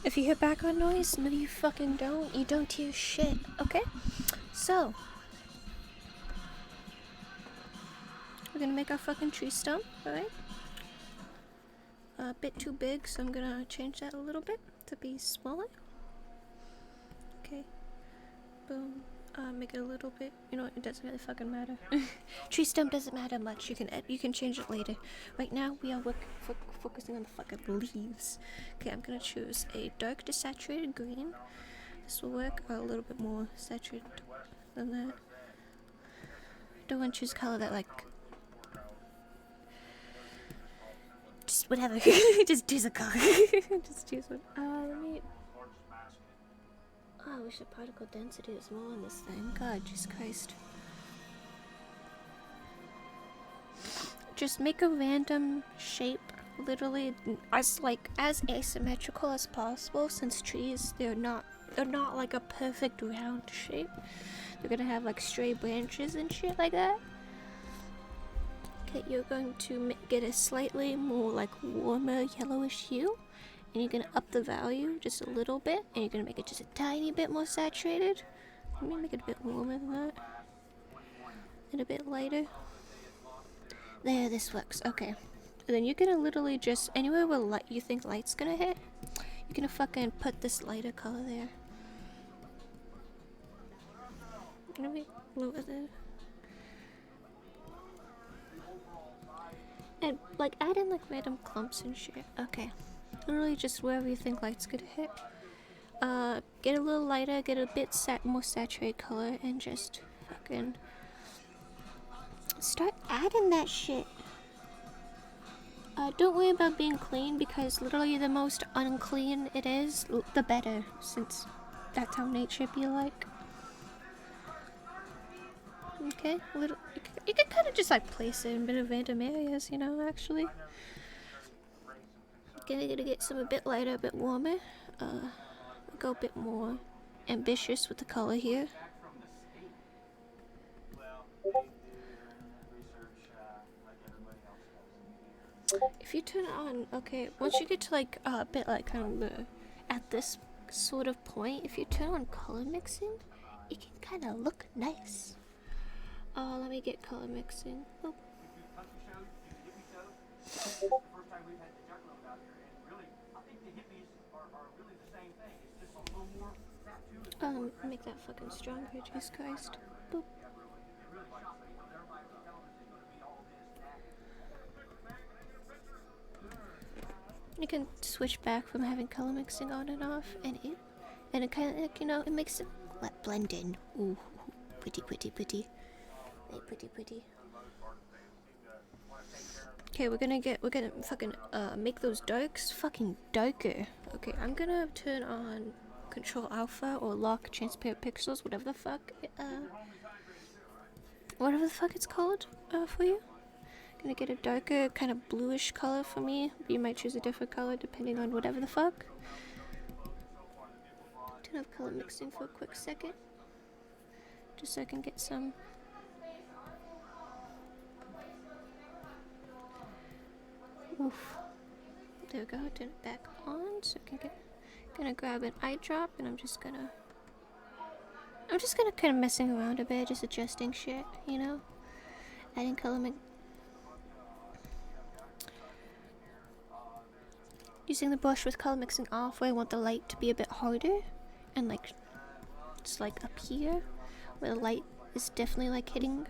If you hear background noise, no you fucking don't. You don't hear shit, okay? So, we're gonna make our fucking tree stump, alright? A bit too big, so I'm gonna change that a little bit to be smaller. Okay, boom. Make it a little bit. You know what? It doesn't really fucking matter. Tree stump doesn't matter much. You can change it later. Right now, we are focusing on the fucking leaves. Okay, I'm gonna choose a dark desaturated green. This will work, or a little bit more saturated than that. Don't want to choose color that like. Just whatever. Just choose a color. Just choose one. Let me. Oh, I wish the particle density was more on this thing. God, Jesus Christ. Just make a random shape, literally as asymmetrical as possible. Since trees, they're not like a perfect round shape. They're gonna have like stray branches and shit like that. Okay, you're going to get a slightly more like warmer yellowish hue. And you're gonna up the value just a little bit, and you're gonna make it just a tiny bit more saturated. Let me make it a bit warmer than that. And a bit lighter. There, this works. Okay. And then you're gonna literally just, anywhere where you think light's gonna hit, you're gonna fucking put this lighter color there. Gonna be lower there. And like add in like random clumps and shit. Okay. Literally just wherever you think light's gonna hit. Get a little lighter, get a bit more saturated color, and just fucking start adding that shit. Don't worry about being clean, because literally the most unclean it is, the better, since that's how nature be like. Okay, you can kind of just like place it in a bit of random areas, you know, actually. Gonna get some a bit lighter, a bit warmer. Go a bit more ambitious with the color here. If you turn it on, okay, once you get to like a bit like kind of at this sort of point, if you turn on color mixing, it can kind of look nice. Let me get color mixing. Oh. Make that fucking stronger, Jesus Christ. Boop. You can switch back from having color mixing on and off, and it kind of like, you know, it makes it blend in. Ooh, pretty. Hey, pretty. Okay, we're gonna fucking make those darks fucking darker. Okay, I'm gonna turn on Control Alpha or lock transparent pixels, whatever the fuck it's called for you. Gonna get a darker kind of bluish color for me. You might choose a different color depending on whatever the fuck. Turn off color mixing for a quick second, just so I can get some. Oof. There we go. Turn it back on so I can get. Gonna grab an eye drop, and I'm just gonna kind of messing around a bit, just adjusting shit, you know, adding color using the brush with color mixing off, where I want the light to be a bit harder, and like just like up here where the light is definitely like hitting.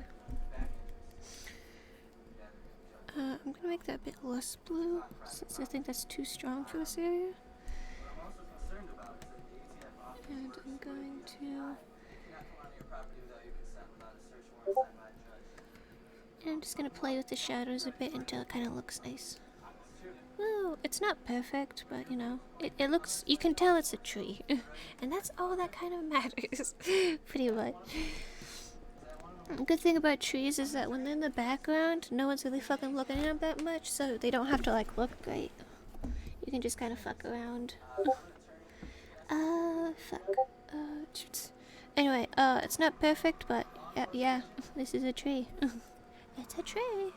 I'm gonna make that a bit less blue, since I think that's too strong for this area. And I'm going to... And I'm just gonna play with the shadows a bit until it kind of looks nice. Well, it's not perfect, but you know, it looks, you can tell it's a tree. And that's all that kind of matters, pretty much. The good thing about trees is that when they're in the background, no one's really fucking looking at them that much, so they don't have to like look great. You can just kind of fuck around. Fuck. Anyway, it's not perfect, but yeah, this is a tree. It's a tree.